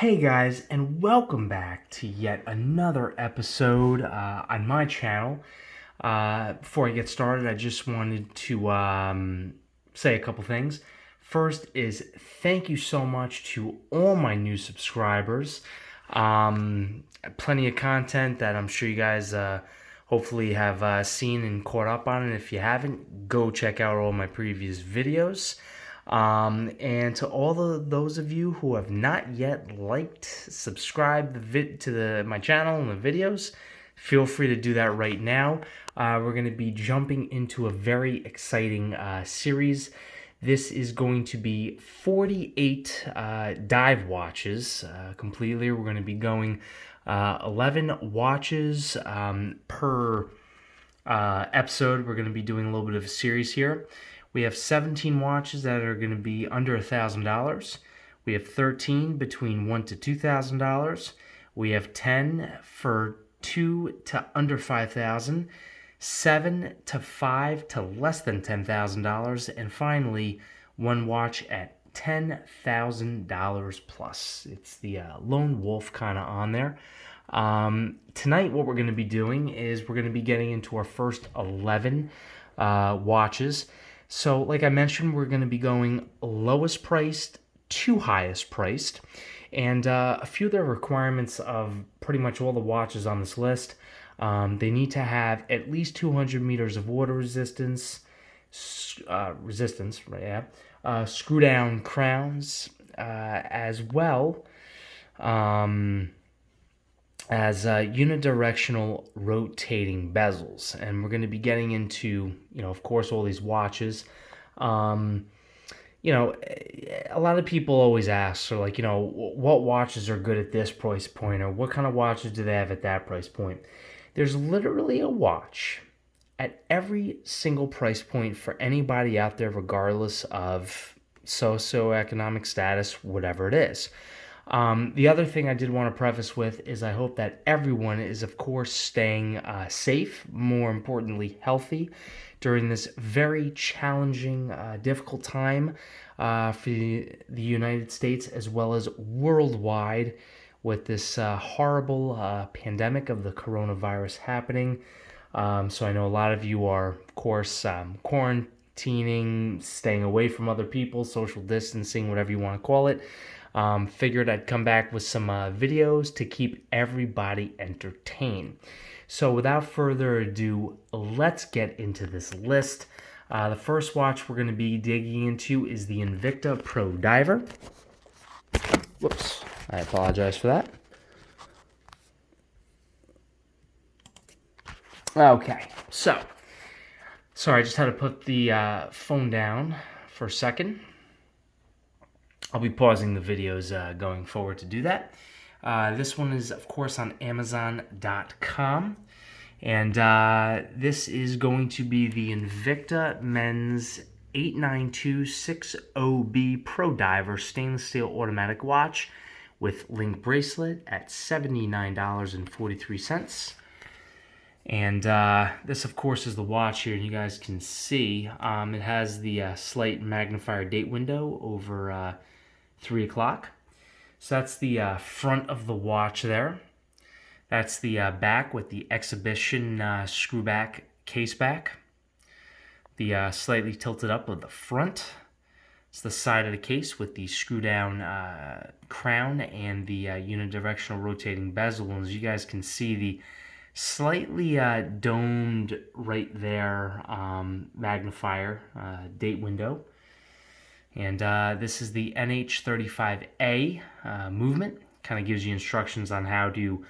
Hey guys, and welcome back to yet another episode on my channel. Before I get started, I just wanted to say a couple things. First is thank you so much to all my new subscribers. Plenty of content that I'm sure you guys hopefully have seen and caught up on. And if you haven't, go check out all my previous videos. And to all those of you who have not yet liked, subscribed to my channel and the videos, feel free to do that right now. We're going to be jumping into a very exciting series. This is going to be 48 dive watches completely. We're going to be going 11 watches per episode. We're going to be doing a little bit of a series here. We have 17 watches that are going to be under $1,000. We have 13 between $1,000 to $2,000. We have 10 for $2,000 to under $5,000, 7 to 5 to less than $10,000, and finally, one watch at $10,000 plus. It's the lone wolf kind of on there. Tonight, what we're going to be doing is we're going to be getting into our first 11 watches. So, like I mentioned, we're going to be going lowest priced to highest priced. And a few of the requirements of pretty much all the watches on this list, they need to have at least 200 meters of water resistance, screw down crowns, as well as unidirectional rotating bezels. And we're going to be getting into, of course, all these watches. A lot of people always ask, so like, what watches are good at this price point, or what kind of watches do they have at that price point? There's literally a watch at every single price point for anybody out there, regardless of socioeconomic status, whatever it is. The other thing I did want to preface with is I hope that everyone is, of course, staying safe, more importantly, healthy during this very challenging, difficult time for the United States as well as worldwide with this horrible pandemic of the coronavirus happening. So I know a lot of you are, of course, quarantining, staying away from other people, social distancing, whatever you want to call it. Figured I'd come back with some videos to keep everybody entertained. So without further ado, let's get into this list. The first watch we're going to be digging into is the Invicta Pro Diver. Whoops, I apologize for that. Okay, so, sorry, I just had to put the phone down for a second. I'll be pausing the videos going forward to do that. This one is, of course, on Amazon.com. And this is going to be the Invicta Men's 89260B Pro Diver stainless steel automatic watch with link bracelet at $79.43. And this, of course, is the watch here, and you guys can see it has the slight magnifier date window over 3 o'clock. So that's the front of the watch there. That's the back with the exhibition screw back case back. The slightly tilted up of the front. It's the side of the case with the screw down crown and the unidirectional rotating bezel. And as you guys can see, the slightly domed right there magnifier date window. And this is the NH35A movement. Kind of gives you instructions on how to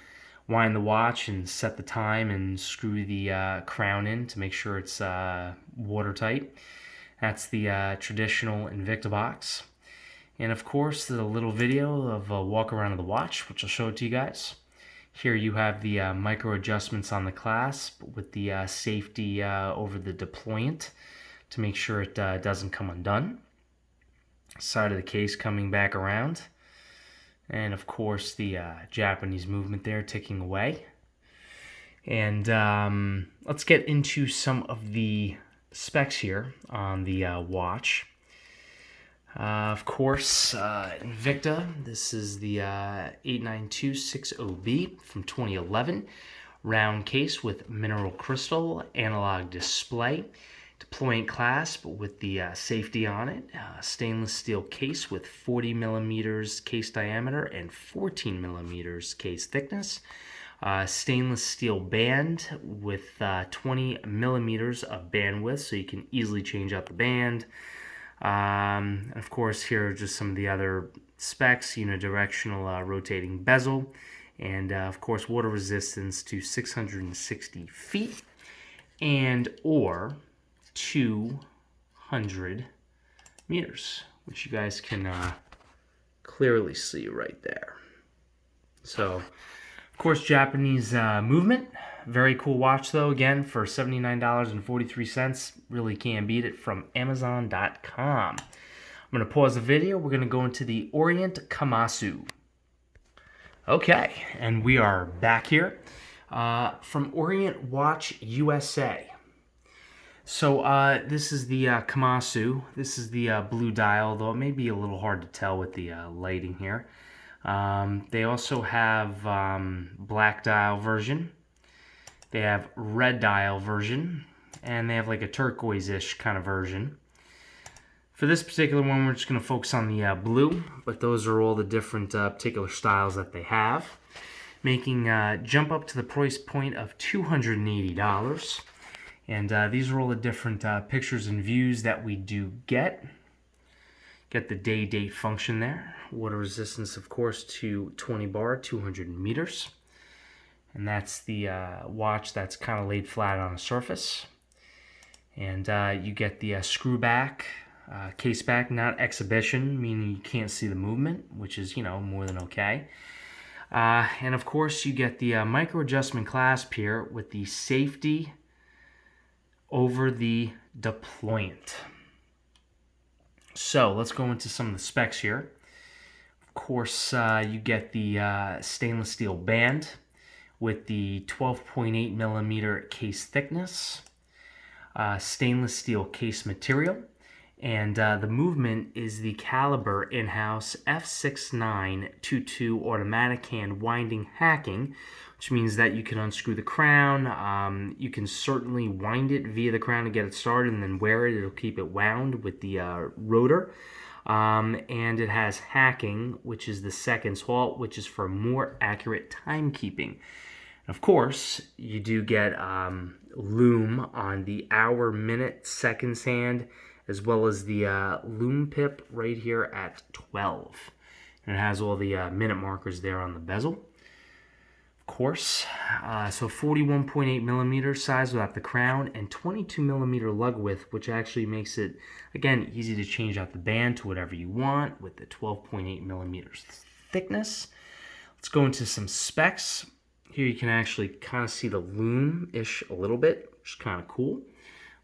wind the watch and set the time and screw the crown in to make sure it's watertight. That's the traditional Invicta box. And of course, the little video of a walk around of the watch, which I'll show it to you guys. Here you have the micro adjustments on the clasp with the safety over the deployant to make sure it doesn't come undone. Side of the case coming back around, and of course the Japanese movement there ticking away. And let's get into some of the specs here on the watch. Of course, Invicta. This is the 89260B from 2011. Round case with mineral crystal, analog display, deployment clasp with the safety on it, stainless steel case with 40 millimeters case diameter and 14 millimeters case thickness. Stainless steel band with 20 millimeters of bandwidth, so you can easily change out the band. And of course, here are just some of the other specs: unidirectional rotating bezel, and of course, water resistance to 660 feet and or 200 meters, which you guys can clearly see right there. So, of course, Japanese movement. Very cool watch, though. Again, for $79.43. Really can't beat it, from Amazon.com. I'm going to pause the video. We're going to go into the Orient Komatsu. Okay, and we are back here from Orient Watch USA. So this is the Komatsu. This is the blue dial, though it may be a little hard to tell with the lighting here. They also have black dial version. They have red dial version, and they have like a turquoise-ish kind of version. For this particular one, we're just going to focus on the blue, but those are all the different particular styles that they have, making jump up to the price point of $280. And these are all the different pictures and views that we do get. Get the day-date function there. Water resistance, of course, to 20 bar, 200 meters. And that's the watch that's kind of laid flat on a surface. And you get the screw back, case back, not exhibition, meaning you can't see the movement, which is, more than okay. And of course, you get the micro adjustment clasp here with the safety over the deployment. So let's go into some of the specs here. Of course, you get the stainless steel band with the 12.8 millimeter case thickness, stainless steel case material, and the movement is the caliber in-house F6922 automatic hand winding hacking, which means that you can unscrew the crown. You can certainly wind it via the crown to get it started and then wear it. It'll keep it wound with the rotor. And it has hacking, which is the seconds halt, which is for more accurate timekeeping. Of course, you do get loom on the hour, minute, seconds hand, as well as the loom pip right here at 12. And it has all the minute markers there on the bezel. Of course, so 41.8 millimeter size without the crown, and 22 millimeter lug width, which actually makes it, again, easy to change out the band to whatever you want with the 12.8 millimeters thickness. Let's go into some specs. Here you can actually kind of see the loom-ish a little bit, which is kind of cool.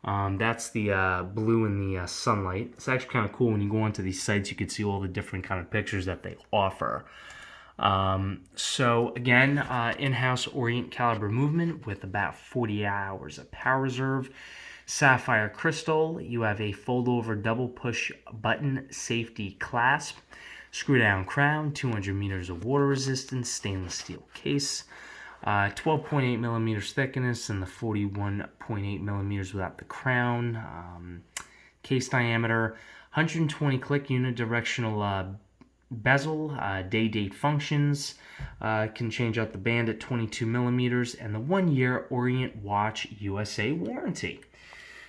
That's the blue in the sunlight. It's actually kind of cool when you go onto these sites, you can see all the different kind of pictures that they offer. So again, in-house Orient caliber movement with about 40 hours of power reserve. Sapphire crystal. You have a fold-over double push button safety clasp. Screw down crown, 200 meters of water resistance, stainless steel case. 12.8 millimeters thickness and the 41.8 millimeters without the crown. Case diameter, 120 click unidirectional bezel, day-date functions. Can change out the band at 22 millimeters, and the 1-year Orient Watch USA warranty.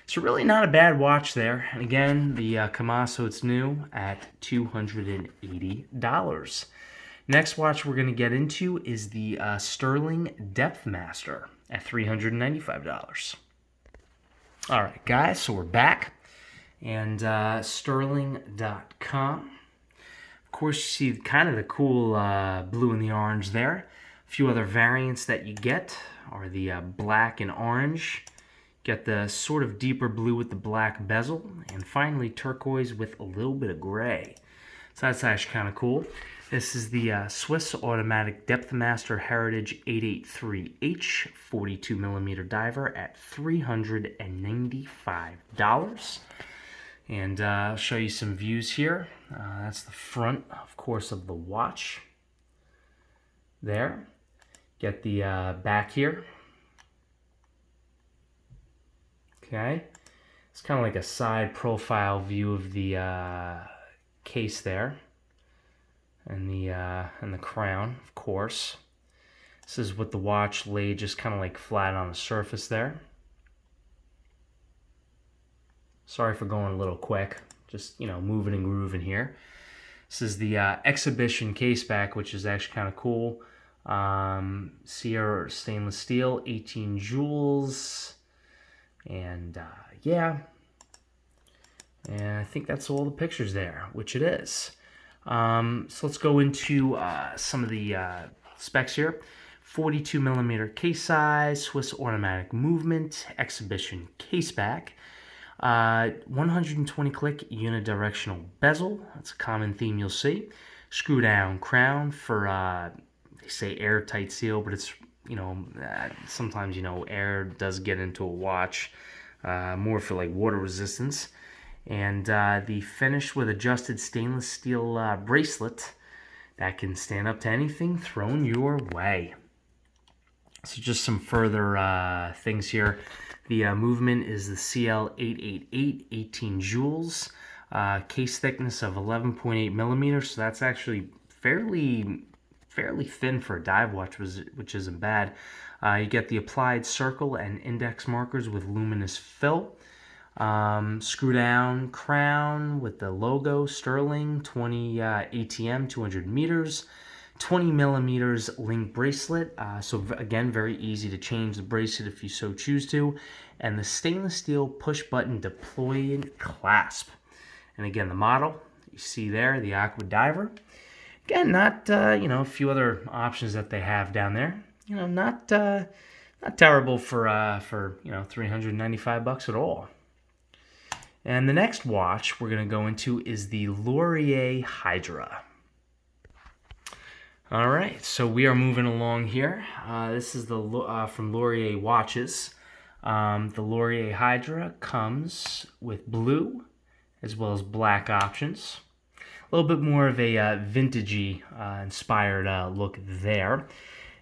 So really not a bad watch there. And again, the Komatsu, it's new at $280. Next watch we're going to get into is the Sterling Depth Master at $395. All right, guys, so we're back. And Sterling.com. Of course, you see kind of the cool blue and the orange there. A few other variants that you get are the black and orange. Get the sort of deeper blue with the black bezel. And finally, turquoise with a little bit of gray. So that's actually kind of cool. This is the Swiss Automatic Depth Master Heritage 883H 42 millimeter diver at $395. And I'll show you some views here. That's the front, of course, of the watch. There. Get the back here. Okay. It's kind of like a side profile view of the case there. And the crown, of course. This is with the watch laid just kind of like flat on the surface there. Sorry for going a little quick. Just, moving and grooving here. This is the exhibition case back, which is actually kind of cool. Sierra stainless steel, 18 jewels. And yeah. And I think that's all the pictures there, which it is. So let's go into some of the specs here. 42 millimeter case size, Swiss automatic movement, exhibition case back. 120 click unidirectional bezel. That's a common theme you'll see. Screw down crown for, they say airtight seal, but it's, sometimes, air does get into a watch, more for like water resistance. And the finish with adjusted stainless steel bracelet that can stand up to anything thrown your way. So just some further things here. The movement is the CL888, 18 jewels, case thickness of 11.8 millimeters. So that's actually fairly thin for a dive watch, which isn't bad. You get the applied circle and index markers with luminous fill. Screw down crown with the logo Sterling, 20 ATM, 200 meters. 20 millimeters link bracelet, so again, very easy to change the bracelet if you so choose to, and the stainless steel push button deployed clasp. And again, the model you see there, the Aqua Diver. Again, not a few other options that they have down there. Not terrible for $395 at all. And the next watch we're going to go into is the Laurier Hydra. All right, so we are moving along here. This is the from Laurier watches. The Laurier Hydra comes with blue as well as black options. A little bit more of a vintagey inspired look there.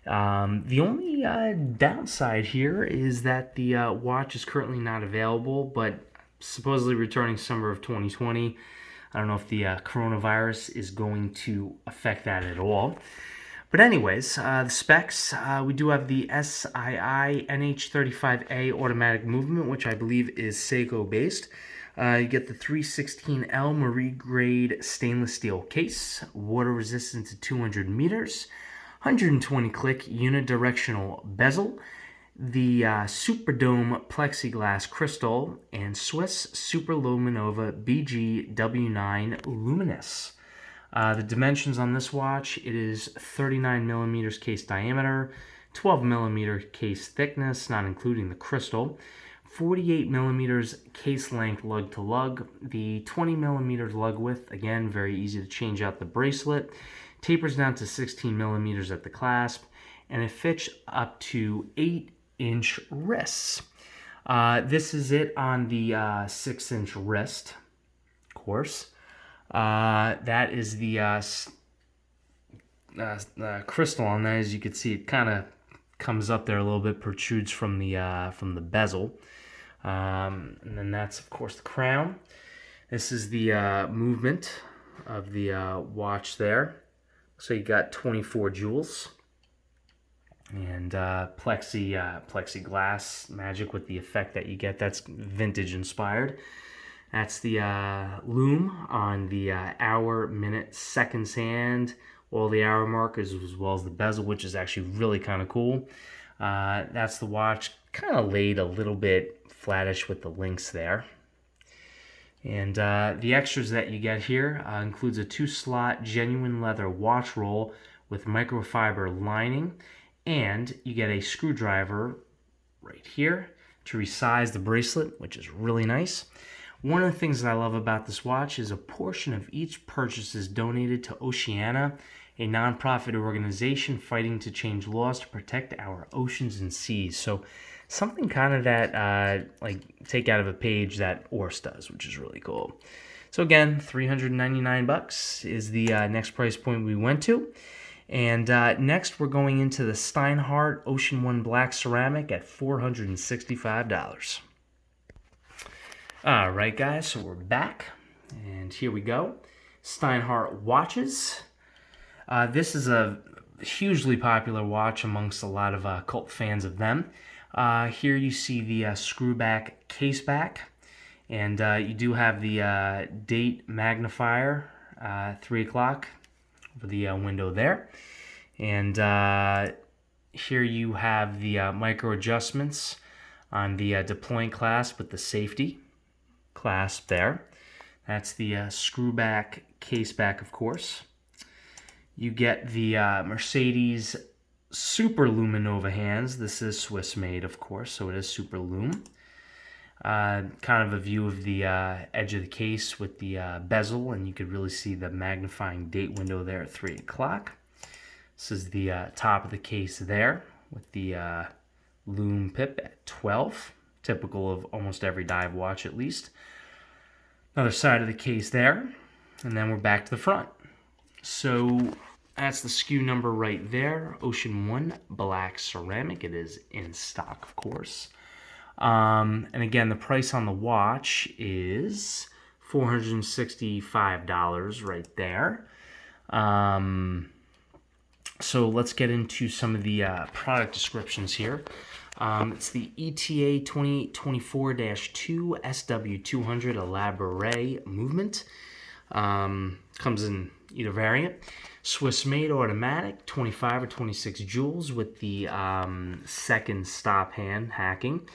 The only downside here is that the watch is currently not available, but supposedly returning summer of 2020. I don't know if the coronavirus is going to affect that at all. But anyways, the specs, we do have the SII NH35A automatic movement, which I believe is Seiko based. You get the 316L Marie grade stainless steel case, water resistant to 200 meters, 120 click unidirectional bezel, the Superdome plexiglass crystal, and Swiss Superluminova BG-W9 Luminous. The dimensions on this watch, it is 39 millimeters case diameter, 12 millimeter case thickness, not including the crystal, 48 millimeters case length lug to lug, the 20 millimeters lug width, again, very easy to change out the bracelet, tapers down to 16 millimeters at the clasp, and it fits up to 8-inch wrists. This is it on the 6-inch wrist, of course. That is the crystal on that. As you can see, it kind of comes up there a little bit, protrudes from the bezel. And then that's, of course, the crown. This is the movement of the watch there. So you got 24 jewels. And plexiglass magic with the effect that you get. That's vintage inspired. That's the loom on the hour, minute, seconds hand, all the hour markers, as well as the bezel, which is actually really kind of cool. That's the watch, kind of laid a little bit flattish with the links there. And the extras that you get here includes a 2-slot genuine leather watch roll with microfiber lining, and you get a screwdriver right here to resize the bracelet, which is really nice. One of the things that I love about this watch is a portion of each purchase is donated to Oceana, a nonprofit organization fighting to change laws to protect our oceans and seas. So something kind of that like take out of a page that Ors does, which is really cool. So again, $399 is the next price point we went to. And next we're going into the Steinhardt Ocean One black ceramic at $465. All right, guys, so we're back, and here we go. Steinhardt watches. This is a hugely popular watch amongst a lot of cult fans of them. Here you see the screwback case back, and you do have the date magnifier, 3 o'clock, over the window there. And here you have the micro adjustments on the deploying clasp with the safety clasp there. That's the screwback case back, of course. You get the Mercedes Super Luminova hands. This is Swiss made, of course, so it is Super Lum. Kind of a view of the edge of the case with the bezel, and you could really see the magnifying date window there at 3 o'clock. This is the top of the case there with the Lume pip at 12, typical of almost every dive watch at least. Another side of the case there, and then we're back to the front. So that's the SKU number right there, Ocean One black ceramic. It is in stock, of course. And again, the price on the watch is $465 right there. So let's get into some of the product descriptions here. It's the ETA 2824-2 SW200 Elaborate movement. Comes in either variant. Swiss made automatic, 25 or 26 joules with the second stop hand hacking.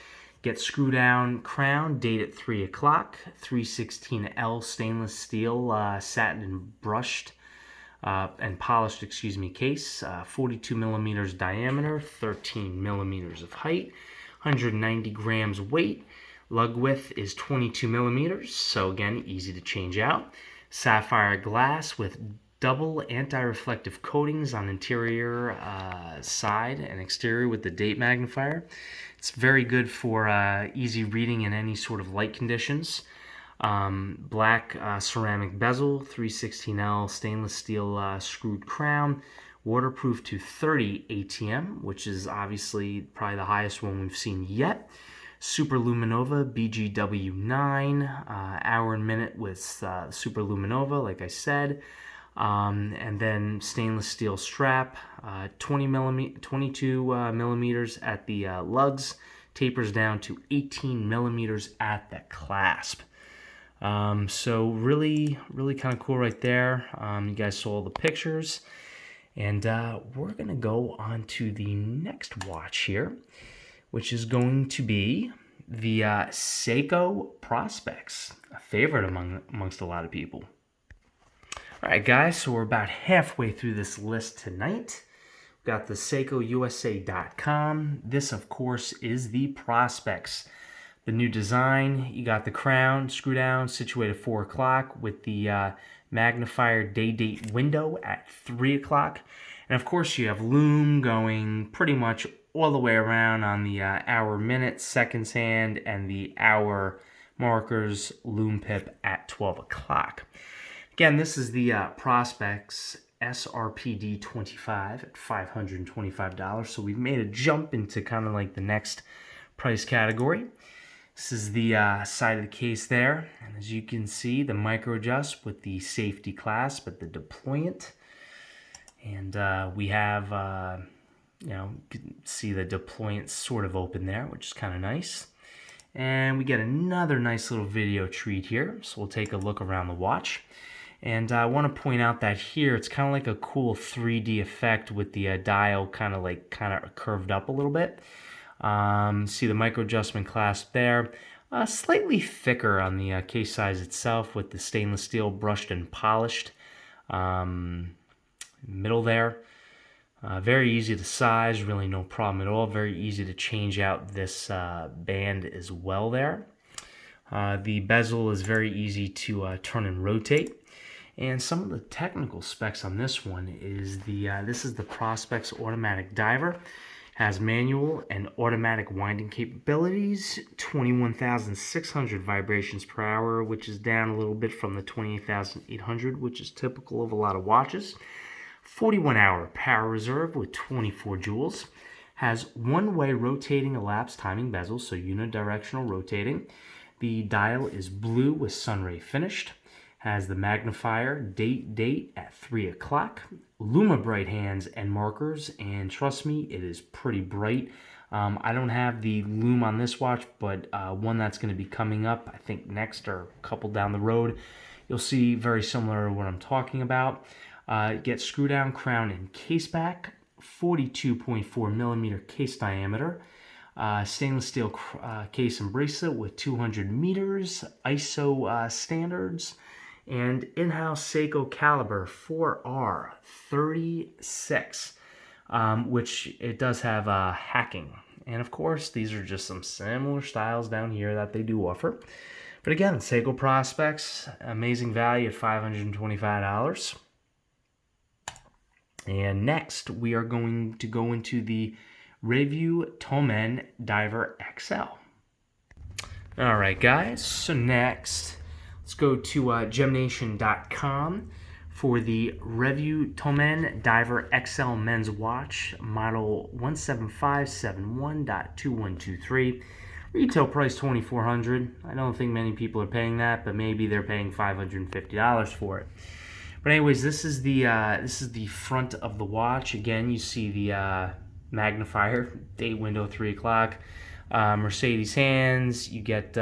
Get screw down crown, date at 3 o'clock. 316L stainless steel satin and brushed and polished, case. 42 millimeters diameter, 13 millimeters of height, 190 grams weight. Lug width is 22 millimeters, so again, easy to change out. Sapphire glass with double anti-reflective coatings on interior side and exterior with the date magnifier. It's very good for easy reading in any sort of light conditions. Black ceramic bezel, 316L stainless steel screwed crown, waterproof to 30 ATM, which is obviously probably the highest one we've seen yet. Super Luminova BGW9, hour and minute with Super Luminova, like I said. And then stainless steel strap, 22 millimeters at the lugs, tapers down to 18 millimeters at the clasp. So really kind of cool right there. You guys saw the pictures, and we're gonna go on to the next watch here, which is going to be the Seiko Prospects, a favorite amongst a lot of people. All right, guys, so we're about halfway through this list tonight. We've got the SeikoUSA.com. This, of course, is the Prospects. The new design, you got the crown, screw down, situated 4 o'clock with the magnifier day-date window at 3 o'clock. And, of course, you have Lume going pretty much all the way around on the hour, minute, seconds hand, and the hour markers Lume pip at 12 o'clock. Again, this is the Prospects SRPD 25 at $525. So we've made a jump into kind of like the next price category. This is the side of the case there. And as you can see, the micro adjust with the safety clasp at the deployant. And we have, you can see the deployant sort of open there, which is kind of nice. And we get another nice little video treat here. So we'll take a look around the watch. And I want to point out that here it's kind of like a cool 3D effect with the dial kind of curved up a little bit. See the micro adjustment clasp there. Slightly thicker on the case size itself with the stainless steel brushed and polished. Middle there. Very easy to size, really no problem at all. Very easy to change out this band as well there. The bezel is very easy to turn and rotate. And some of the technical specs on this one is this is the Prospects automatic diver. Has manual and automatic winding capabilities, 21,600 vibrations per hour, which is down a little bit from the 28,800, which is typical of a lot of watches. 41-hour power reserve with 24 joules. Has one-way rotating elapsed timing bezel, so unidirectional rotating. The dial is blue with sunray finished. Has the magnifier date at 3 o'clock. Luma bright hands and markers, and trust me, it is pretty bright. I don't have the lume on this watch, but one that's going to be coming up, I think next or a couple down the road, you'll see very similar to what I'm talking about. Get screw down crown and case back, 42.4 millimeter case diameter, stainless steel case and bracelet with 200 meters, ISO standards, and in-house Seiko caliber 4R36, which it does have hacking. And of course, these are just some similar styles down here that they do offer. But again, Seiko Prospects, amazing value at $525. And next, we are going to go into the Revue Tomen Diver XL. All right, guys. So next, let's go to gemnation.com for the Revue Tomen Diver XL men's watch, model 17571.2123. Retail price $2,400. I don't think many people are paying that, but maybe they're paying $550 for it. But anyways, this is the front of the watch. Again, you see the magnifier, date window 3 o'clock, Mercedes hands. You get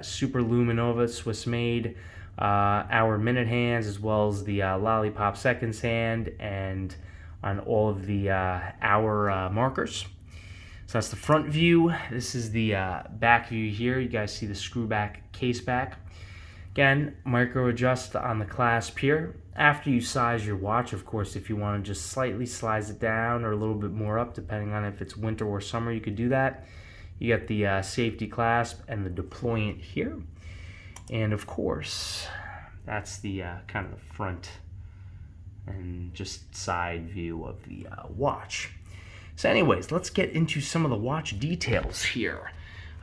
Super Luminova Swiss made, hour minute hands, as well as the Lollipop seconds hand, and on all of the hour markers. So that's the front view. This is the back view here. You guys see the screw back case back. Again, micro adjust on the clasp here. After you size your watch, of course, if you want to just slightly slice it down or a little bit more up, depending on if it's winter or summer, you could do that. You get the safety clasp and the deployant here. And of course, that's the kind of the front and just side view of the watch. So anyways, let's get into some of the watch details here.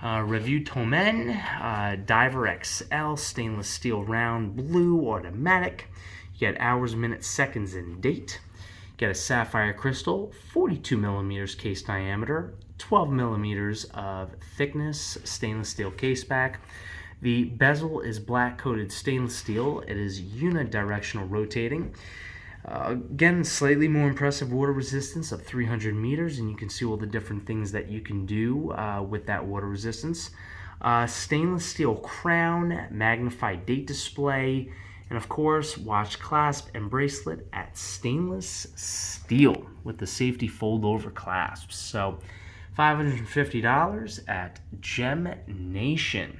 Revue Tomen Diver XL, stainless steel round blue automatic. You get hours, minutes, seconds, and date. Get a sapphire crystal, 42 millimeters case diameter, 12 millimeters of thickness, stainless steel case back. The bezel is black coated stainless steel. It is unidirectional rotating. Again, slightly more impressive water resistance of 300 meters, and you can see all the different things that you can do with that water resistance. Stainless steel crown, magnified date display, and of course, watch clasp and bracelet at stainless steel with the safety fold-over clasps. So, $550 at Gem Nation.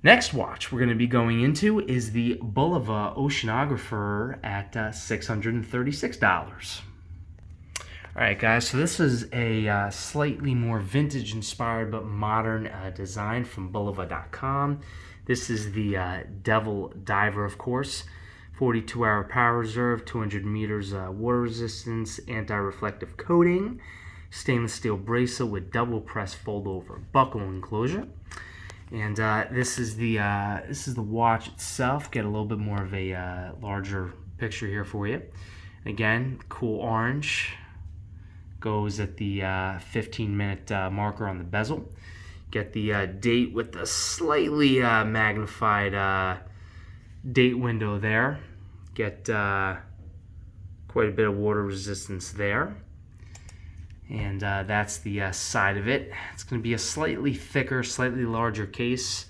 Next watch we're going to be going into is the Bulova Oceanographer at $636. Alright guys, so this is a slightly more vintage inspired but modern design from Bulova.com. This is the Devil Diver, of course. 42-hour power reserve, 200 meters water resistance, anti-reflective coating, stainless steel bracelet with double press fold over buckle enclosure. And this is the watch itself. Get a little bit more of a larger picture here for you. Again, cool orange. Goes at the 15-minute marker on the bezel. Get the date with the slightly magnified date window there. Get quite a bit of water resistance there. And that's the side of it. It's going to be a slightly thicker, slightly larger case.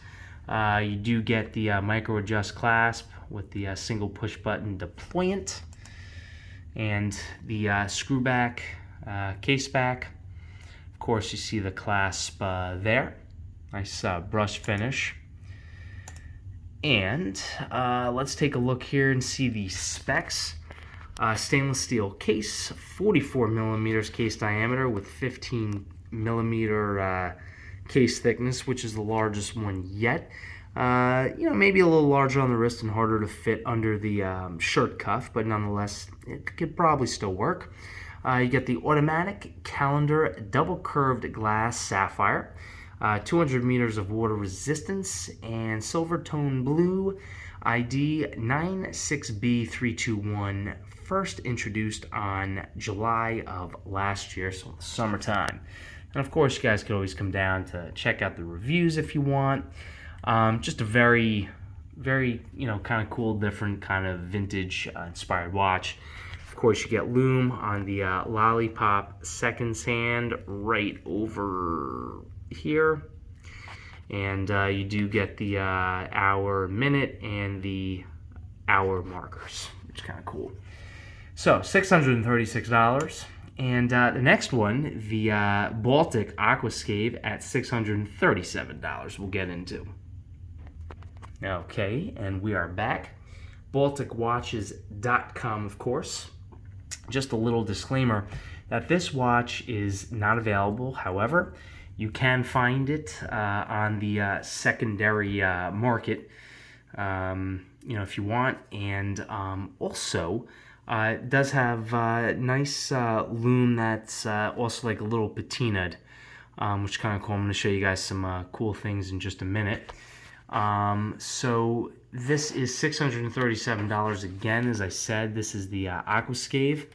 You do get the micro adjust clasp with the single push button deployant, and the screw back case back. Of course, you see the clasp there. Nice brush finish. And let's take a look here and see the specs. Stainless steel case, 44 millimeters case diameter with 15 millimeter case thickness, which is the largest one yet. Maybe a little larger on the wrist and harder to fit under the shirt cuff, but nonetheless, it could probably still work. You get the automatic calendar double curved glass sapphire, 200 meters of water resistance, and silver tone blue, ID 96B321, first introduced on July of last year, so in the summertime. And of course, you guys could always come down to check out the reviews if you want. Just a very, very, kind of cool, different kind of vintage inspired watch. Of course, you get lume on the Lollipop seconds hand right over here. And you do get the hour, minute, and the hour markers, which is kind of cool. So, $636. And the next one, the Baltic Aquascape at $637 we'll get into. Okay, and we are back. BalticWatches.com, of course. Just a little disclaimer that this watch is not available. However, you can find it on the secondary market, if you want. And also, it does have nice lume that's also like a little patinaed, which is kind of cool. I'm going to show you guys some cool things in just a minute. So this is $637 again. As I said, this is the Aquascape.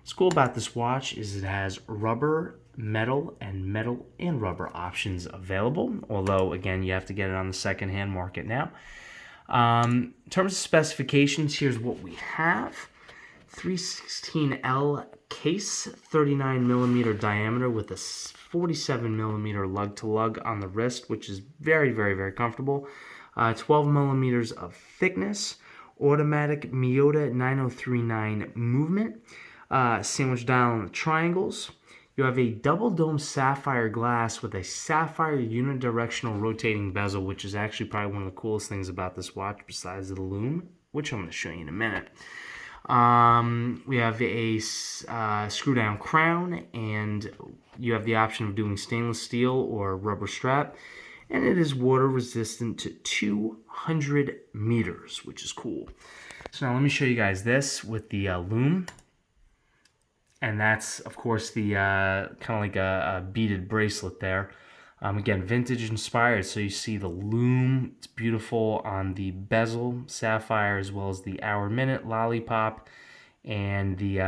What's cool about this watch is it has rubber, metal and rubber options available. Although, again, you have to get it on the second-hand market now. In terms of specifications, here's what we have. 316L case, 39 millimeter diameter with a 47 millimeter lug to lug on the wrist, which is very, very, very comfortable. 12 millimeters of thickness, automatic Miyota 9039 movement, sandwich dial on the triangles. You have a double dome sapphire glass with a sapphire unidirectional rotating bezel, which is actually probably one of the coolest things about this watch besides the lume, which I'm going to show you in a minute. We have a screw down crown, and you have the option of doing stainless steel or rubber strap, and it is water resistant to 200 meters, which is cool. So now let me show you guys this with the lume, and that's of course the kind of like a beaded bracelet there. Again, vintage inspired, so you see the lume, it's beautiful on the bezel, sapphire, as well as the hour, minute, lollipop, and the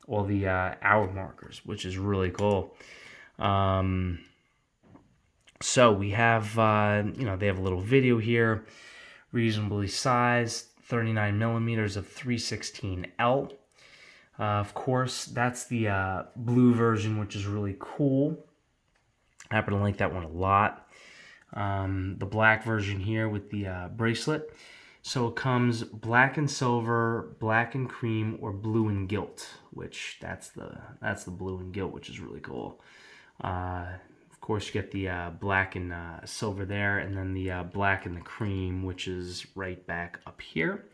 all the hour markers, which is really cool. So we have, they have a little video here, reasonably sized, 39 millimeters of 316L. Of course, that's the blue version, which is really cool. I happen to like that one a lot. The black version here with the bracelet. So it comes black and silver, black and cream, or blue and gilt, which that's the blue and gilt, which is really cool. Of course, you get the black and silver there, and then the black and the cream, which is right back up here.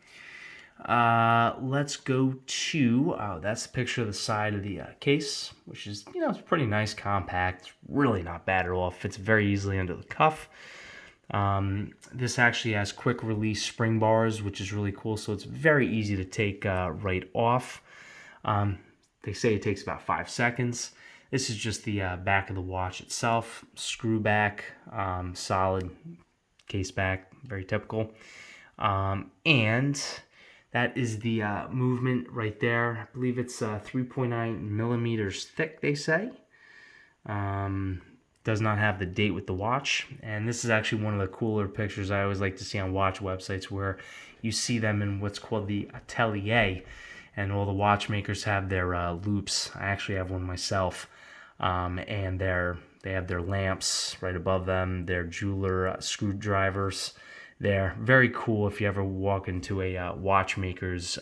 Let's go to, that's a picture of the side of the case, which is, it's pretty nice, compact. It's really not bad at all. Fits very easily under the cuff. This actually has quick release spring bars, which is really cool. So it's very easy to take right off. They say it takes about 5 seconds. This is just the back of the watch itself. Screw back, solid case back, very typical. And that is the movement right there. I believe it's 3.9 millimeters thick, they say. Does not have the date with the watch. And this is actually one of the cooler pictures I always like to see on watch websites, where you see them in what's called the atelier. And all the watchmakers have their loops. I actually have one myself. And they have their lamps right above them, their jeweler screwdrivers. They're very cool if you ever walk into a watchmaker's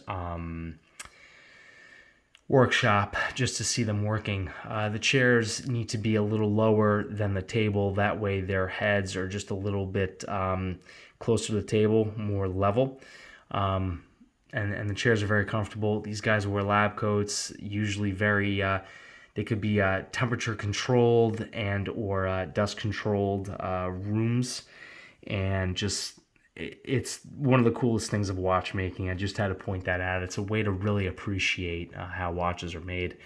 workshop just to see them working. The chairs need to be a little lower than the table. That way their heads are just a little bit closer to the table, more level. And the chairs are very comfortable. These guys wear lab coats, usually very... they could be temperature controlled and or dust controlled rooms, and just it's one of the coolest things of watchmaking. I just had to point that out. It's a way to really appreciate how watches are made.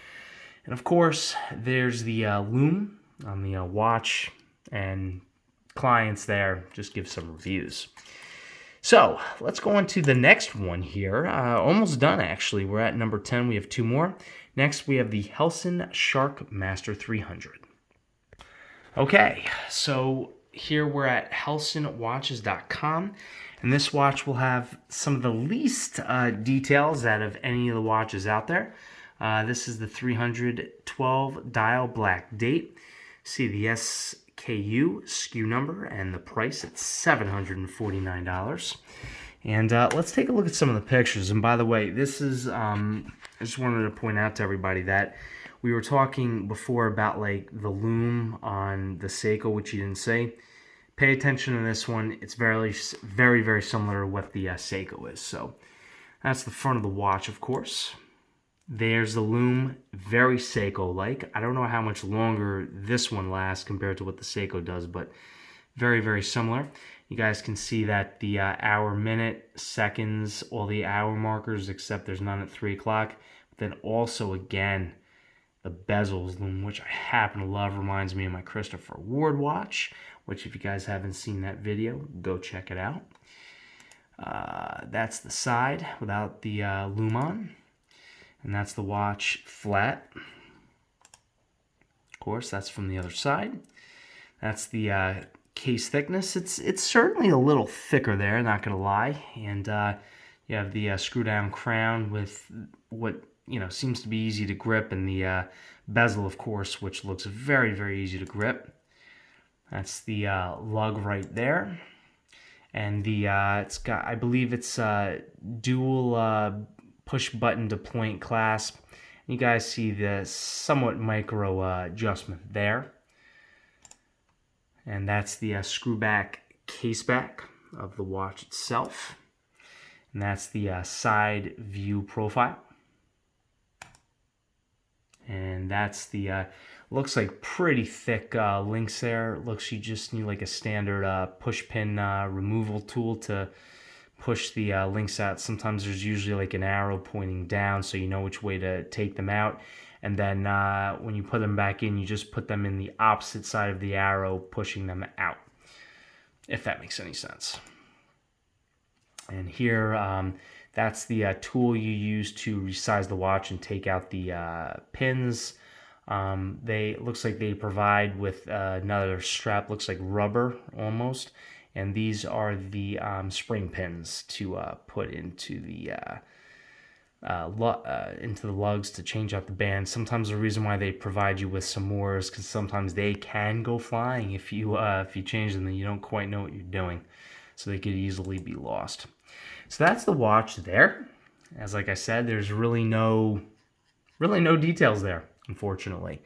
And of course, there's the loom on the watch, and clients there just give some reviews. So let's go on to the next one here. Almost done, actually. We're at number 10. We have 2 more. Next, we have the Halston Shark Master 300. Okay, so here we're at halstonwatches.com, and this watch will have some of the least details out of any of the watches out there. This is the 312 dial black date. See the SKU SKU number and the price at $749. And let's take a look at some of the pictures. And by the way, this is I just wanted to point out to everybody that we were talking before about like the loom on the Seiko, which you didn't say. Pay attention to this one. It's very, very, very similar to what the Seiko is. So that's the front of the watch, of course. There's the loom, very Seiko-like. I don't know how much longer this one lasts compared to what the Seiko does, but very, very similar. You guys can see that the hour, minute, seconds, all the hour markers, except there's none at 3 o'clock. But then also, again, the bezels loom, which I happen to love, reminds me of my Christopher Ward watch, which if you guys haven't seen that video, go check it out. That's the side without the loom on. And that's the watch flat. Of course, that's from the other side. That's the case thickness. It's certainly a little thicker there, not going to lie. And you have the screw-down crown with what seems to be easy to grip, and the bezel, of course, which looks very, very easy to grip. That's the lug right there. And the it's got, I believe it's dual push button to point clasp. You guys see the somewhat micro adjustment there. And that's the screw back case back of the watch itself. And that's the side view profile. And that's the, looks like pretty thick links there. It looks you just need like a standard push pin removal tool to push the links out. Sometimes there's usually like an arrow pointing down so you know which way to take them out. And then when you put them back in, you just put them in the opposite side of the arrow, pushing them out, if that makes any sense. And here, that's the tool you use to resize the watch and take out the pins. Looks like they provide with another strap, looks like rubber almost. And these are the spring pins to put into the lugs to change out the band. Sometimes the reason why they provide you with some more is because sometimes they can go flying if you change them and you don't quite know what you're doing, so they could easily be lost. So that's the watch there. As like I said, there's really no details there, unfortunately.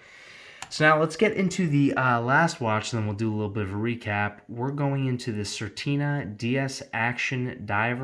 So now let's get into the last watch, then we'll do a little bit of a recap. We're going into the Certina DS Action Diver